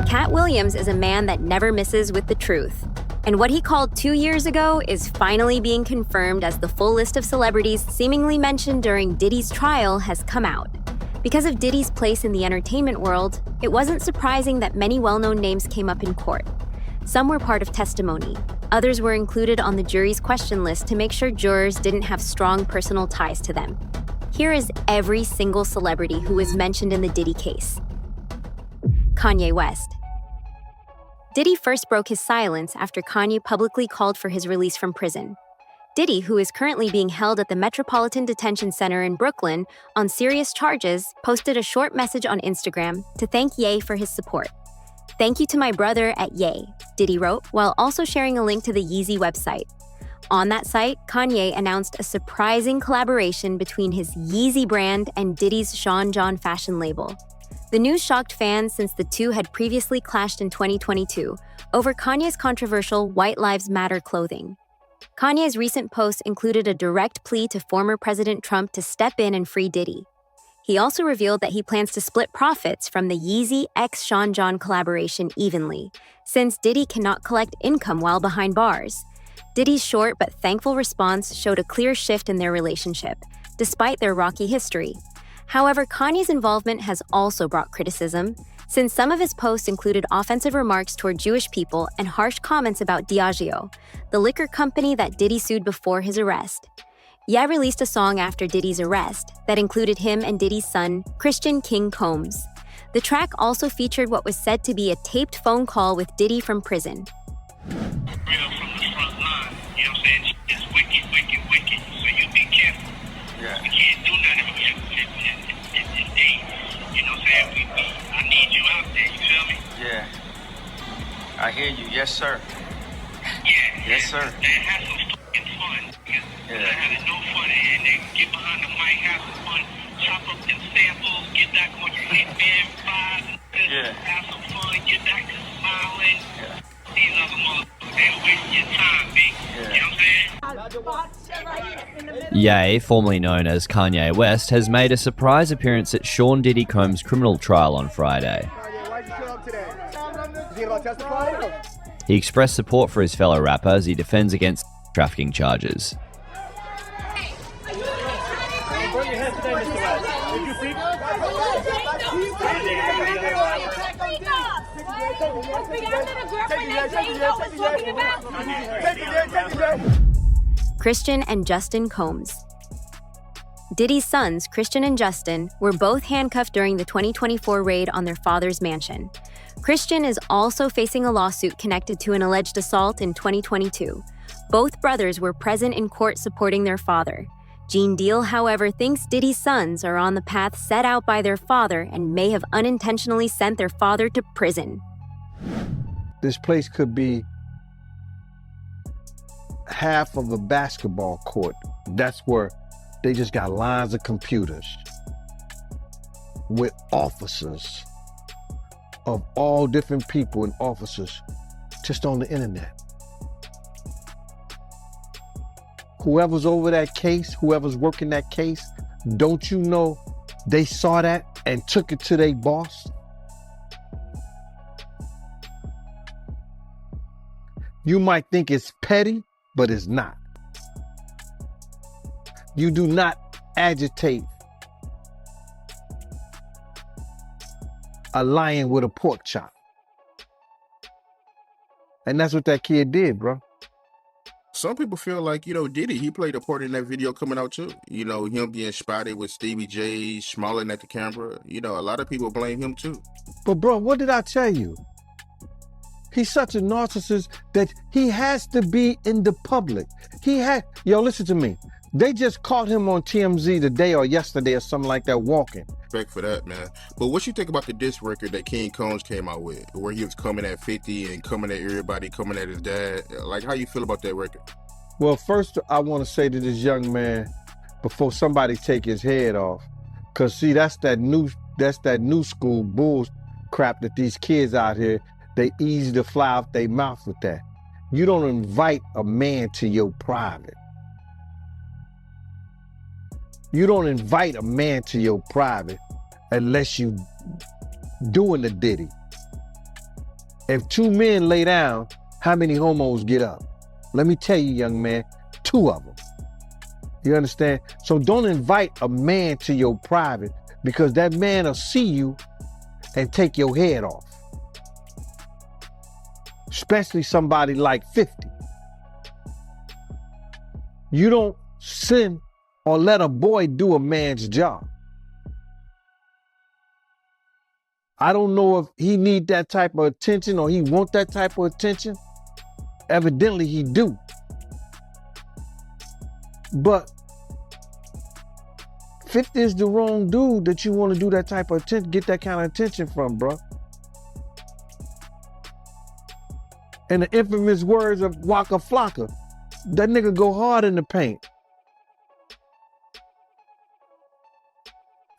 Katt Williams is a man that never misses with the truth. And what he called 2 years ago is finally being confirmed as the full list of celebrities seemingly mentioned during Diddy's trial has come out. Because of Diddy's place in the entertainment world, it wasn't surprising that many well-known names came up in court. Some were part of testimony. Others were included on the jury's question list to make sure jurors didn't have strong personal ties to them. Here is every single celebrity who was mentioned in the Diddy case. Kanye West. Diddy first broke his silence after Kanye publicly called for his release from prison. Diddy, who is currently being held at the Metropolitan Detention Center in Brooklyn on serious charges, posted a short message on Instagram to thank Ye for his support. "Thank you to my brother at Ye," Diddy wrote, while also sharing a link to the Yeezy website. On that site, Kanye announced a surprising collaboration between his Yeezy brand and Diddy's Sean John fashion label. The news shocked fans since the two had previously clashed in 2022 over Kanye's controversial White Lives Matter clothing. Kanye's recent post included a direct plea to former President Trump to step in and free Diddy. He also revealed that he plans to split profits from the Yeezy x Sean John collaboration evenly, since Diddy cannot collect income while behind bars. Diddy's short but thankful response showed a clear shift in their relationship, despite their rocky history. However, Kanye's involvement has also brought criticism, since some of his posts included offensive remarks toward Jewish people and harsh comments about Diageo, the liquor company that Diddy sued before his arrest. Ye released a song after Diddy's arrest that included him and Diddy's son, Christian King Combs. The track also featured what was said to be a taped phone call with Diddy from prison. Real from the front line, you know what I'm saying? It's wicked, wicked, wicked, so you be careful. Yeah. We can't do nothing in days, you know what I'm saying? I need you out there, you feel me? Yeah. I hear you. Yes, sir. Yeah. Yes, sir. And have some fucking fun. Because Yeah. having no fun and then get behind the mic, have some fun, chop up them samples, get back on your hitman vibe, Yeah. have some fun, get back to smiling. Yeah. These other motherfuckers, they wasting your time, big. Yeah. You know what I'm saying? Ye, formerly known as Kanye West, has made a surprise appearance at Sean Diddy Combs' criminal trial on Friday. Why'd you show up today? You thinking about testifying? He expressed support for his fellow rapper as he defends against trafficking charges. Burn your hands today, Mr. West. Did you speak? Christian and Justin Combs. Diddy's sons, Christian and Justin, were both handcuffed during the 2024 raid on their father's mansion. Christian is also facing a lawsuit connected to an alleged assault in 2022. Both brothers were present in court supporting their father. Gene Deal, however, thinks Diddy's sons are on the path set out by their father and may have unintentionally sent their father to prison. This place could be half of a basketball court. That's where they just got lines of computers with officers of all different people and officers just on the internet. Whoever's over that case, whoever's working that case, don't you know they saw that and took it to their boss? You might think it's petty, but it's not. You do not agitate a lion with a pork chop. And that's what that kid did, bro. Some people feel like, Diddy, he played a part in that video coming out too. Him being spotted with Stevie J, smiling at the camera. A lot of people blame him too. But bro, what did I tell you? He's such a narcissist that he has to be in the public. Listen to me. They just caught him on TMZ today or yesterday or something like that walking. Respect for that, man. But what you think about the diss record that King Combs came out with, where he was coming at 50 and coming at everybody, coming at his dad? Like, how you feel about that record? Well, first, I want to say to this young man, before somebody take his head off, because see, that's that new school bull crap that these kids out here, they easy to fly out their mouth with that. You don't invite a man to your private. You don't invite a man to your private unless you doing the Diddy. If 2 men lay down, how many homos get up? Let me tell you, young man, 2 of them. You understand? So don't invite a man to your private, because that man will see you and take your head off. Especially somebody like 50. You don't send or let a boy do a man's job. I don't know if he need that type of attention or he want that type of attention. Evidently he do. But 50 is the wrong dude that you want to do that type of attention, get that kind of attention from, bro. In the infamous words of Waka Flocka, that nigga go hard in the paint.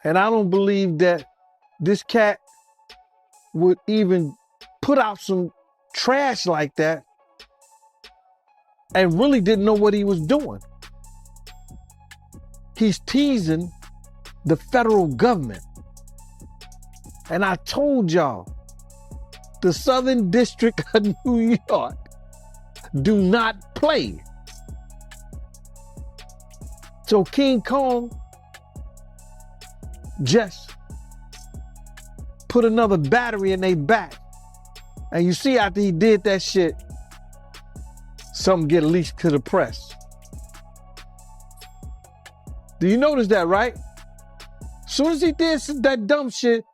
And I don't believe that this cat would even put out some trash like that and really didn't know what he was doing. He's teasing the federal government. And I told y'all, the Southern District of New York do not play. So King Kong just put another battery in their back. And you see after he did that shit, something get leaked to the press. Do you notice that, right? As soon as he did that dumb shit,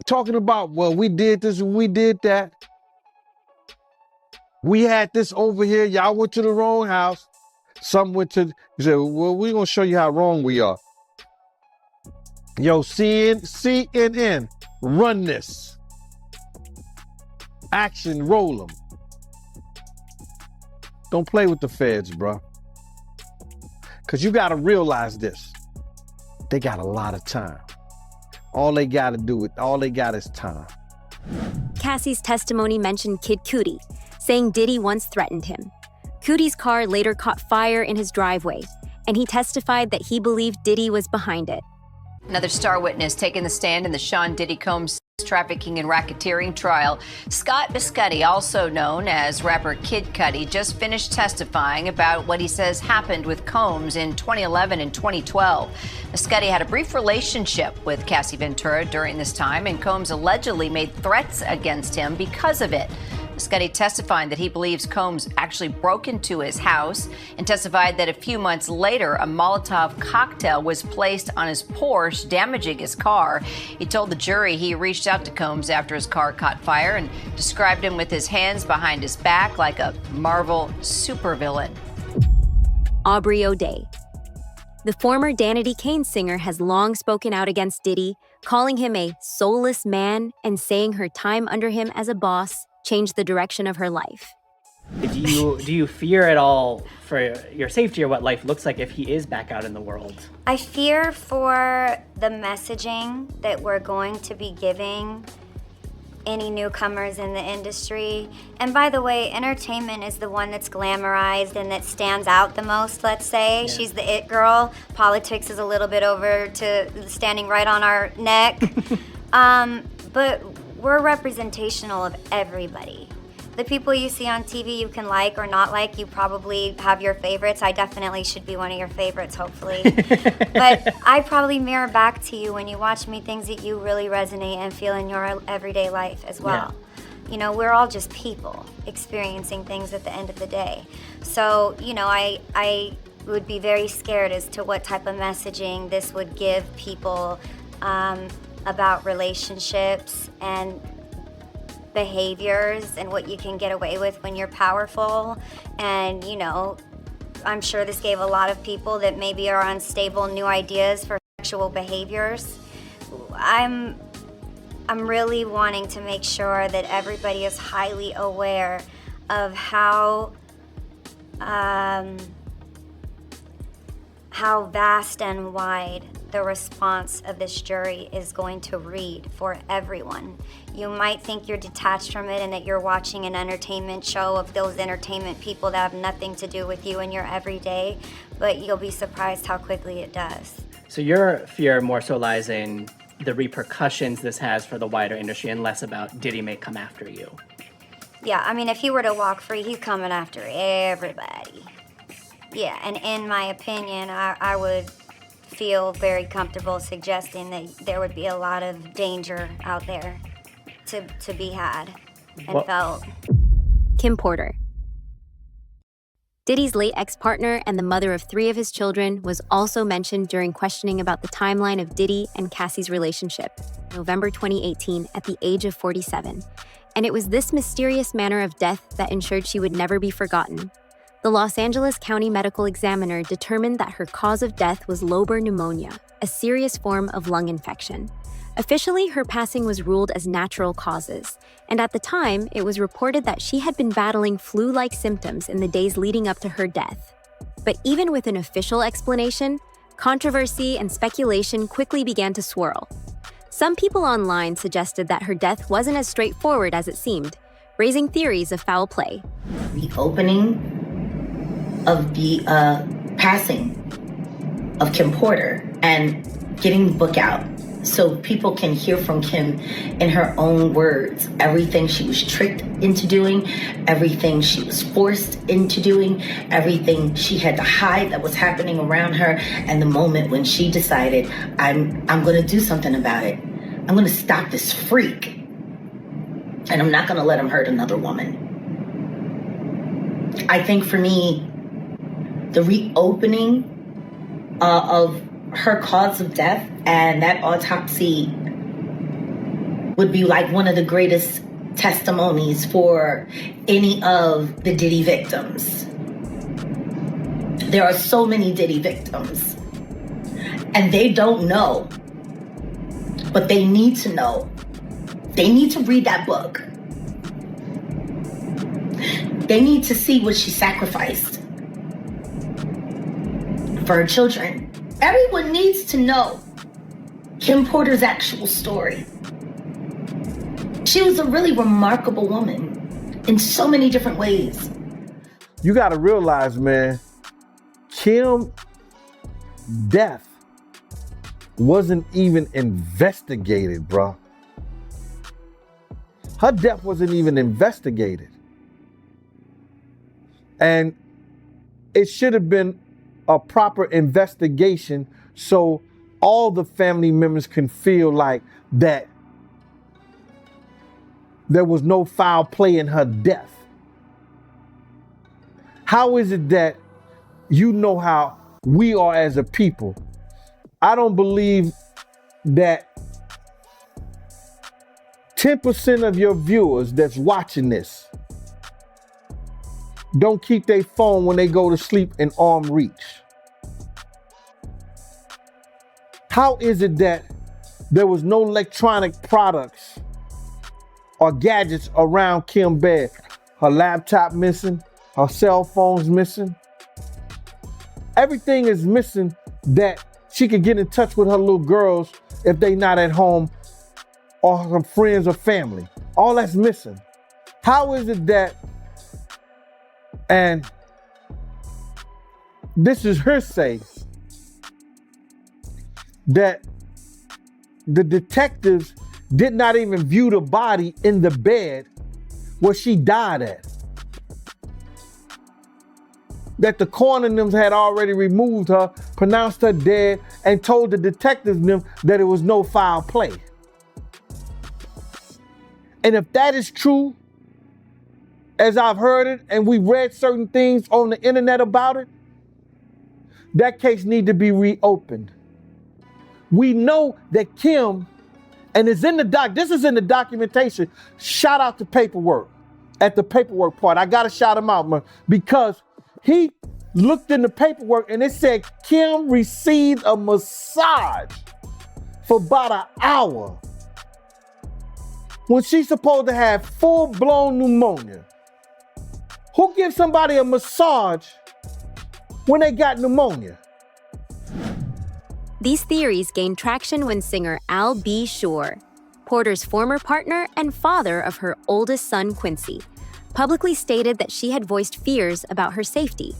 talking about, well, we did this and we did that. We had this over here. Y'all went to the wrong house. Some went to, he said, well, we're going to show you how wrong we are. Yo, CNN, run this. Action, roll them. Don't play with the feds, bro. Because you got to realize this. They got a lot of time. All they got is time. Cassie's testimony mentioned Kid Cudi, saying Diddy once threatened him. Cudi's car later caught fire in his driveway, and he testified that he believed Diddy was behind it. Another star witness taking the stand in the Sean Diddy Combs trafficking and racketeering trial. Scott Biscotti, also known as rapper Kid Cudi, just finished testifying about what he says happened with Combs in 2011 and 2012. Biscotti had a brief relationship with Cassie Ventura during this time, and Combs allegedly made threats against him because of it. Biscotti testified that he believes Combs actually broke into his house and testified that a few months later, a Molotov cocktail was placed on his Porsche, damaging his car. He told the jury he reached out to Combs after his car caught fire and described him with his hands behind his back like a Marvel supervillain. Aubrey O'Day. The former Danity Kane singer has long spoken out against Diddy, calling him a soulless man and saying her time under him as a boss changed the direction of her life. Do you fear at all for your safety or what life looks like if he is back out in the world? I fear for the messaging that we're going to be giving any newcomers in the industry. And by the way, entertainment is the one that's glamorized and that stands out the most, let's say. Yeah. She's the it girl. Politics is a little bit over to standing right on our neck. But we're representational of everybody. The people you see on TV you can like or not like, you probably have your favorites. I definitely should be one of your favorites, hopefully. But I probably mirror back to you when you watch me things that you really resonate and feel in your everyday life as well. Yeah. You know, we're all just people experiencing things at the end of the day. So, you know, I would be very scared as to what type of messaging this would give people about relationships and behaviors and what you can get away with when you're powerful. And, you know, I'm sure this gave a lot of people that maybe are unstable new ideas for sexual behaviors. I'm really wanting to make sure that everybody is highly aware of how vast and wide the response of this jury is going to read for everyone. You might think you're detached from it and that you're watching an entertainment show of those entertainment people that have nothing to do with you in your everyday, but you'll be surprised how quickly it does. So your fear more so lies in the repercussions this has for the wider industry and less about Diddy may come after you. Yeah, I mean, if he were to walk free, he's coming after everybody. Yeah, and in my opinion, I would feel very comfortable suggesting that there would be a lot of danger out there to be had and felt. Kim Porter. Diddy's late ex-partner and the mother of 3 of his children was also mentioned during questioning about the timeline of Diddy and Cassie's relationship, November 2018, at the age of 47. And it was this mysterious manner of death that ensured she would never be forgotten. The Los Angeles County Medical Examiner determined that her cause of death was lobar pneumonia, a serious form of lung infection. Officially, her passing was ruled as natural causes, and at the time, it was reported that she had been battling flu-like symptoms in the days leading up to her death. But even with an official explanation, controversy and speculation quickly began to swirl. Some people online suggested that her death wasn't as straightforward as it seemed, raising theories of foul play. The opening of the passing of Kim Porter and getting the book out so people can hear from Kim in her own words, everything she was tricked into doing, everything she was forced into doing, everything she had to hide that was happening around her, and the moment when she decided, I'm going to do something about it. I'm going to stop this freak, and I'm not going to let him hurt another woman. I think for me, the reopening of her cause of death and that autopsy would be like one of the greatest testimonies for any of the Diddy victims. There are so many Diddy victims, and they don't know, but they need to know. They need to read that book. They need to see what she sacrificed for her children. Everyone needs to know Kim Porter's actual story. She was a really remarkable woman in so many different ways. You got to realize, man, Kim's death wasn't even investigated, bro. Her death wasn't even investigated. And it should have been a proper investigation so all the family members can feel like that there was no foul play in her death. How is it that you know how we are as a people? I don't believe that 10% of your viewers that's watching this don't keep their phone when they go to sleep in arm reach. How is it that there was no electronic products or gadgets around Kim's bed? Her laptop missing, her cell phone's missing. Everything is missing that she could get in touch with her little girls if they not at home or her friends or family. All that's missing. How is it that, and this is her say, that the detectives did not even view the body in the bed where she died at? That the coroner had already removed her, pronounced her dead, and told the detectives that it was no foul play. And if that is true, as I've heard it, and we read certain things on the internet about it, that case need to be reopened. We know that Kim, and it's in the this is in the documentation. Shout out to Paperwork at the Paperwork part. I gotta shout him out, man, because he looked in the paperwork and it said Kim received a massage for about an hour when she's supposed to have full-blown pneumonia. Who gives somebody a massage when they got pneumonia? These theories gained traction when singer Al B. Sure, Porter's former partner and father of her oldest son, Quincy, publicly stated that she had voiced fears about her safety.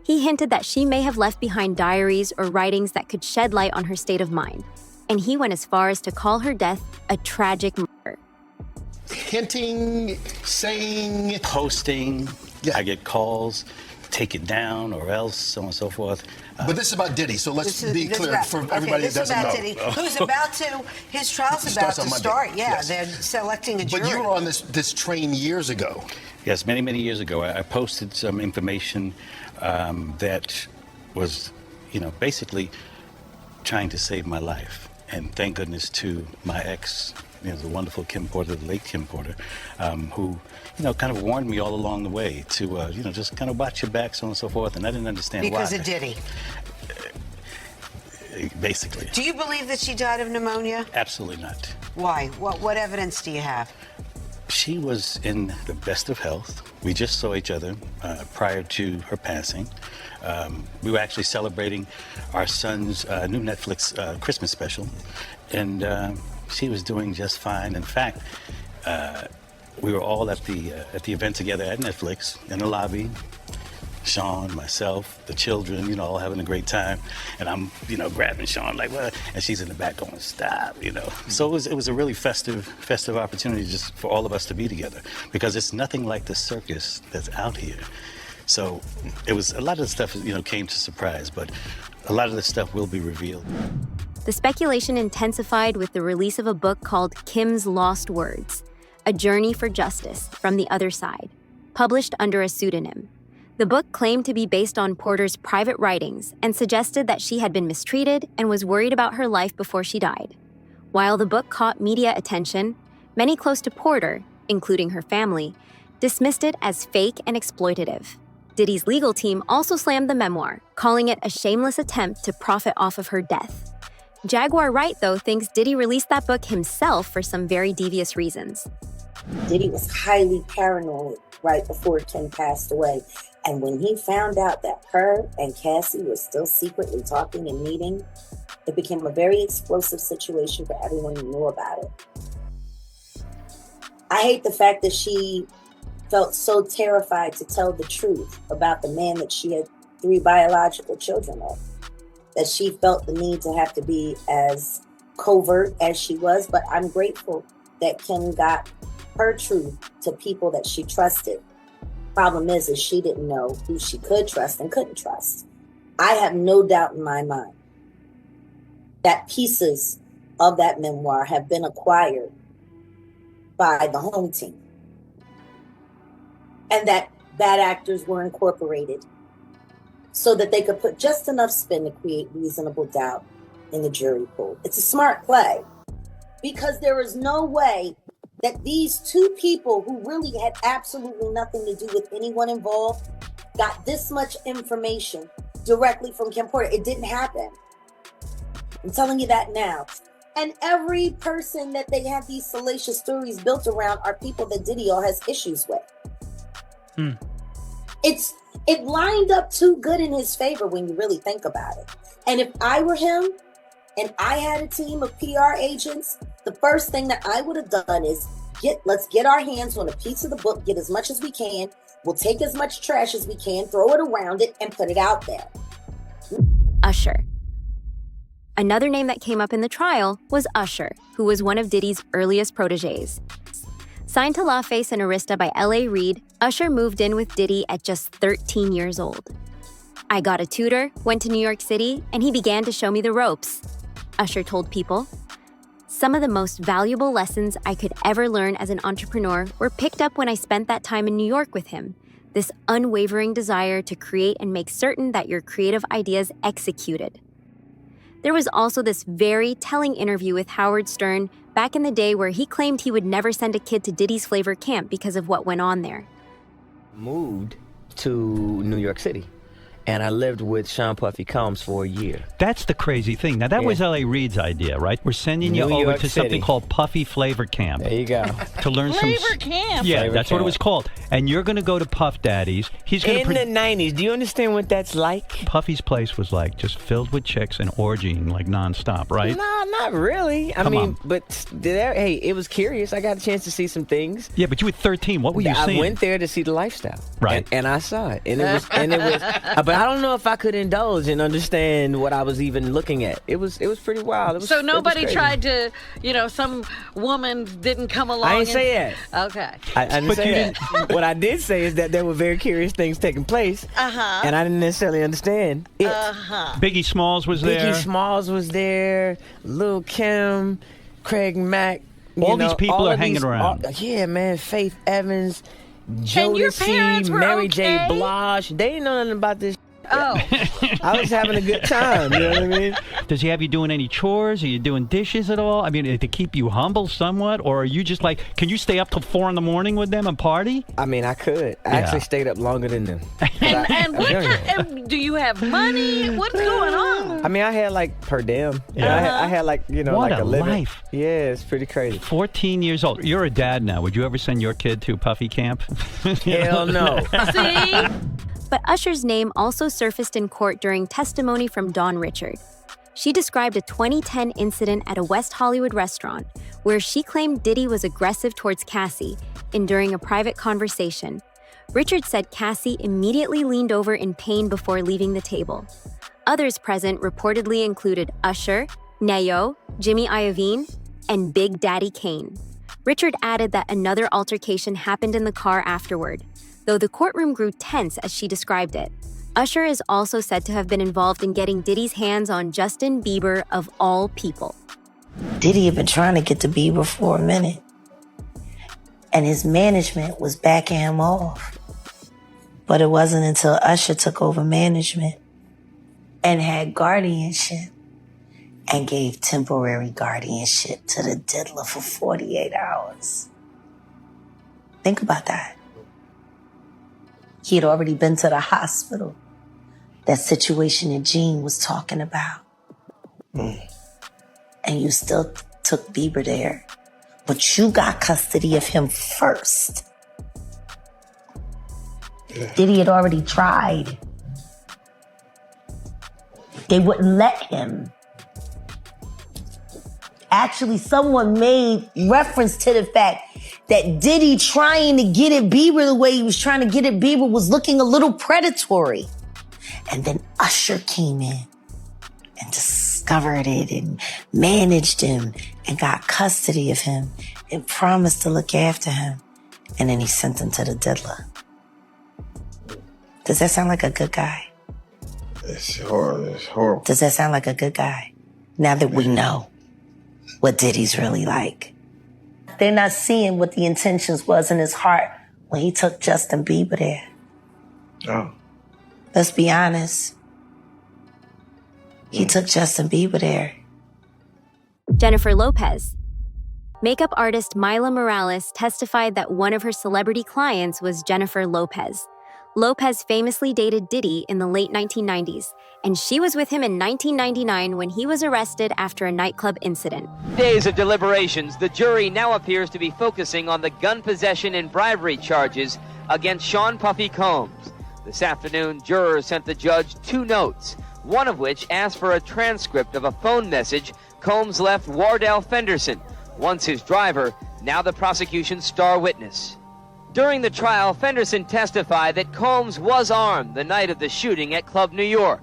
He hinted that she may have left behind diaries or writings that could shed light on her state of mind, and he went as far as to call her death a tragic murder. hinting, saying, posting. I get calls, take it down or else, so on and so forth. But this is about Diddy, so let's be clear for everybody that doesn't know. Diddy, who's about to, his trial's about to start. Yeah, yes. They're selecting a jury. But you were on this train years ago. Yes, many, many years ago. I posted some information that was, basically trying to save my life. And thank goodness to my ex, the wonderful Kim Porter, the late Kim Porter, who, kind of warned me all along the way to, just kind of watch your back, so on and so forth. And I didn't understand why. Because of Diddy. Basically. Do you believe that she died of pneumonia? Absolutely not. Why? What evidence do you have? She was in the best of health. We just saw each other prior to her passing. We were actually celebrating our son's new Netflix Christmas special, and she was doing just fine. In fact, we were all at the event together at Netflix in the lobby. Sean, myself, the children, all having a great time. And I'm, grabbing Sean like, what? And she's in the back going, stop, So it was a really festive opportunity just for all of us to be together, because it's nothing like the circus that's out here. So it was a lot of the stuff, came to surprise, but a lot of the stuff will be revealed. The speculation intensified with the release of a book called Kim's Lost Words, A Journey for Justice from the Other Side, published under a pseudonym. The book claimed to be based on Porter's private writings and suggested that she had been mistreated and was worried about her life before she died. While the book caught media attention, many close to Porter, including her family, dismissed it as fake and exploitative. Diddy's legal team also slammed the memoir, calling it a shameless attempt to profit off of her death. Jaguar Wright, though, thinks Diddy released that book himself for some very devious reasons. Diddy was highly paranoid right before Kim passed away. And when he found out that her and Cassie were still secretly talking and meeting, it became a very explosive situation for everyone who knew about it. I hate the fact that she felt so terrified to tell the truth about the man that she had 3 biological children with, that she felt the need to have to be as covert as she was. But I'm grateful that Kim got her truth to people that she trusted. Problem is she didn't know who she could trust and couldn't trust. I have no doubt in my mind that pieces of that memoir have been acquired by the home team, and that bad actors were incorporated so that they could put just enough spin to create reasonable doubt in the jury pool. It's a smart play, because there is no way that these 2 people who really had absolutely nothing to do with anyone involved got this much information directly from Kim Porter. It didn't happen. I'm telling you that now. And every person that they have these salacious stories built around are people that Diddy has issues with. It lined up too good in his favor when you really think about it. And if I were him and I had a team of PR agents, the first thing that I would have done is let's get our hands on a piece of the book, get as much as we can. We'll take as much trash as we can, throw it around it, and put it out there. Usher. Another name that came up in the trial was Usher, who was one of Diddy's earliest proteges. Signed to LaFace and Arista by L.A. Reid, Usher moved in with Diddy at just 13 years old. I got a tutor, went to New York City, and he began to show me the ropes, Usher told People. Some of the most valuable lessons I could ever learn as an entrepreneur were picked up when I spent that time in New York with him. This unwavering desire to create and make certain that your creative ideas executed. There was also this very telling interview with Howard Stern back in the day where he claimed he would never send a kid to Diddy's Flavor Camp because of what went on there. Moved to New York City. And I lived with Sean Puffy Combs for a year. That's the crazy thing. Now, that was L.A. Reid's idea, right? We're sending you over to something called Puffy Flavor Camp. There you go. To learn Flavor Camp? Yeah, Flavor that's Camp. what it was called. And you're going to go to Puff Daddy's. He's going In the 90s. Do you understand what that's like? Puffy's place was like just filled with chicks and orgying like nonstop, right? No, not really. Come on. But hey, it was curious. I got a chance to see some things. Yeah, but you were 13. What were you seeing? I went there to see the lifestyle. Right. And I saw it. And it was but I don't know if I could indulge and understand what I was even looking at. It was pretty wild. So nobody tried to, some woman didn't come along. I didn't say that. Okay. I didn't say that. What I did say is that there were very curious things taking place, and I didn't necessarily understand it. Biggie Smalls was there. Biggie Smalls was there. Lil' Kim, Craig Mack. All these people are hanging around. Yeah, man. Faith Evans, And your parents Jodeci, were Mary okay? J. Blige. They didn't know nothing about this. Oh. I was having a good time. You know what I mean? Does he have you doing any chores? Are you doing dishes at all? I mean, to keep you humble somewhat? Or are you just like, can you stay up till 4 a.m. with them and party? I mean, I could. I actually stayed up longer than them. And do you have money? What's going on? I mean, I had like per diem. Yeah. I had like, what like a living. life. Yeah, it's pretty crazy. 14 years old. You're a dad now. Would you ever send your kid to Puffy camp? Hell no. See? But Usher's name also surfaced in court during testimony from Dawn Richard. She described a 2010 incident at a West Hollywood restaurant where she claimed Diddy was aggressive towards Cassie during a private conversation. Richard said Cassie immediately leaned over in pain before leaving the table. Others present reportedly included Usher, Neo, Jimmy Iovine, and Big Daddy Kane. Richard added that another altercation happened in the car afterward, though the courtroom grew tense as she described it. Usher is also said to have been involved in getting Diddy's hands on Justin Bieber of all people. Diddy had been trying to get to Bieber for a minute, and his management was backing him off. But it wasn't until Usher took over management and had guardianship and gave temporary guardianship to the diddler for 48 hours. Think about that. He had already been to the hospital. That situation that Gene was talking about. And you still took Bieber there. But you got custody of him first. Diddy had already tried. They wouldn't let him. Actually, someone made reference to the fact that Diddy trying to get at Bieber the way he was trying to get at Bieber was looking a little predatory. And then Usher came in and discovered it and managed him and got custody of him and promised to look after him. And then he sent him to the diddler. Does that sound like a good guy? It's horrible. Does that sound like a good guy? Now that we know what Diddy's really like. They're not seeing what the intentions was in his heart when he took Justin Bieber there. Oh. Let's be honest. He took Justin Bieber there. Jennifer Lopez. Makeup artist Mila Morales testified that one of her celebrity clients was Jennifer Lopez. Lopez famously dated Diddy in the late 1990s, and she was with him in 1999 when he was arrested after a nightclub incident. Days of deliberations, the jury now appears to be focusing on the gun possession and bribery charges against Sean Puffy Combs. This afternoon, jurors sent the judge 2 notes, one of which asked for a transcript of a phone message Combs left Wardell Fenderson, once his driver, now the prosecution's star witness. During the trial, Fenderson testified that Combs was armed the night of the shooting at Club New York,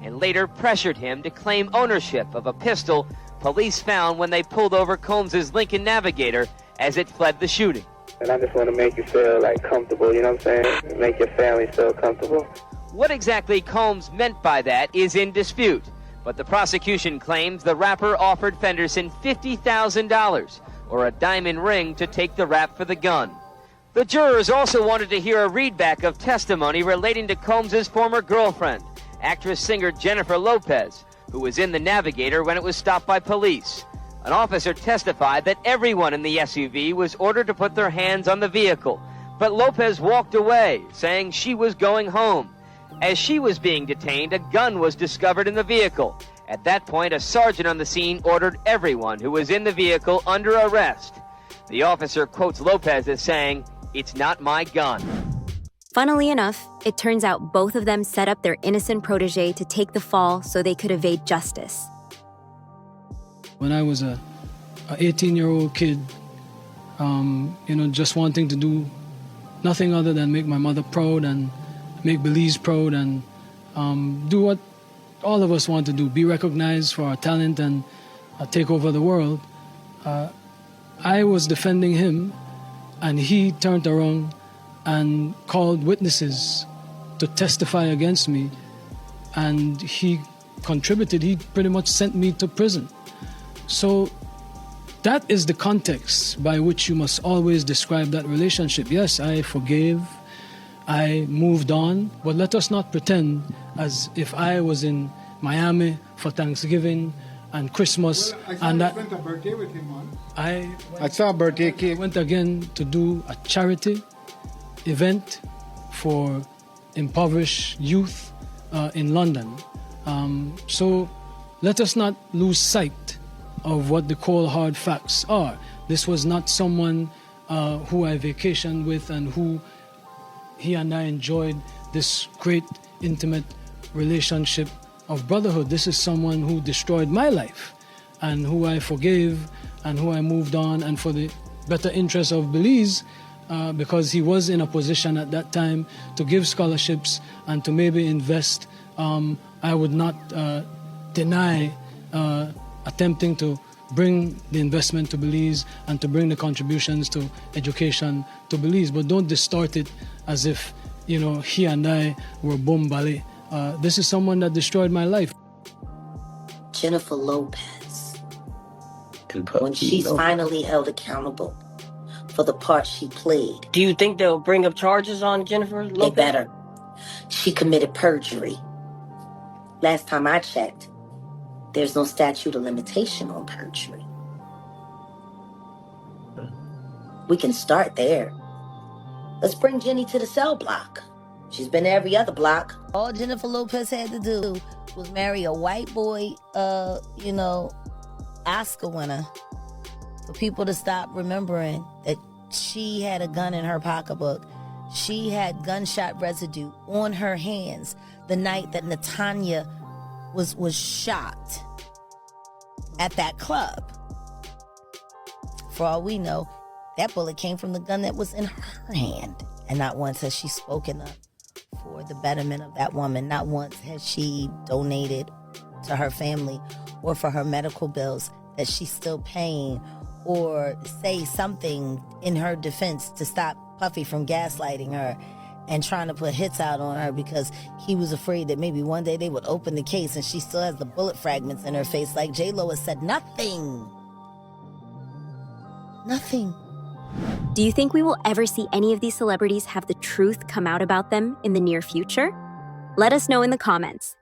and later pressured him to claim ownership of a pistol police found when they pulled over Combs' Lincoln Navigator as it fled the shooting. And I just want to make you feel like comfortable, you know what I'm saying? Make your family feel comfortable. What exactly Combs meant by that is in dispute, but the prosecution claims the rapper offered Fenderson $50,000 or a diamond ring to take the rap for the gun. The jurors also wanted to hear a readback of testimony relating to Combs' former girlfriend, actress-singer Jennifer Lopez, who was in the Navigator when it was stopped by police. An officer testified that everyone in the SUV was ordered to put their hands on the vehicle, but Lopez walked away, saying she was going home. As she was being detained, a gun was discovered in the vehicle. At that point, a sergeant on the scene ordered everyone who was in the vehicle under arrest. The officer quotes Lopez as saying, "It's not my gun." Funnily enough, it turns out both of them set up their innocent protege to take the fall so they could evade justice. When I was a 18-year-old kid, just wanting to do nothing other than make my mother proud and make Belize proud and do what all of us want to do, be recognized for our talent and take over the world. I was defending him, and he turned around and called witnesses to testify against me, and he contributed. He pretty much sent me to prison. So that is the context by which you must always describe that relationship. Yes, I forgave, I moved on, but let us not pretend as if I was in Miami for Thanksgiving and Christmas. Well, I spent a birthday with him on. I saw a birthday cake. I went again to do a charity event for impoverished youth in London. So let us not lose sight of what the cold hard facts are. This was not someone who I vacationed with and who he and I enjoyed this great intimate relationship of brotherhood. This is someone who destroyed my life and who I forgave and who I moved on, and for the better interest of Belize, because he was in a position at that time to give scholarships and to maybe invest. I would not deny attempting to bring the investment to Belize and to bring the contributions to education to Belize, but don't distort it as if, you know, he and I were bombale. This is someone that destroyed my life. Jennifer Lopez, when she's finally held accountable for the part she played. Do you think they'll bring up charges on Jennifer Lopez? They better. She committed perjury. Last time I checked, there's no statute of limitation on perjury. We can start there. Let's bring Jenny to the cell block. She's been to every other block. All Jennifer Lopez had to do was marry a white boy, Oscar winner, for people to stop remembering that she had a gun in her pocketbook. She had gunshot residue on her hands the night that Natanya was shot at that club. For all we know, that bullet came from the gun that was in her hand. And not once has she spoken up for the betterment of that woman. Not once has she donated to her family or for her medical bills that she's still paying, or say something in her defense to stop Puffy from gaslighting her and trying to put hits out on her because he was afraid that maybe one day they would open the case and she still has the bullet fragments in her face. Like J-Lo has said, nothing. Nothing. Do you think we will ever see any of these celebrities have the truth come out about them in the near future? Let us know in the comments.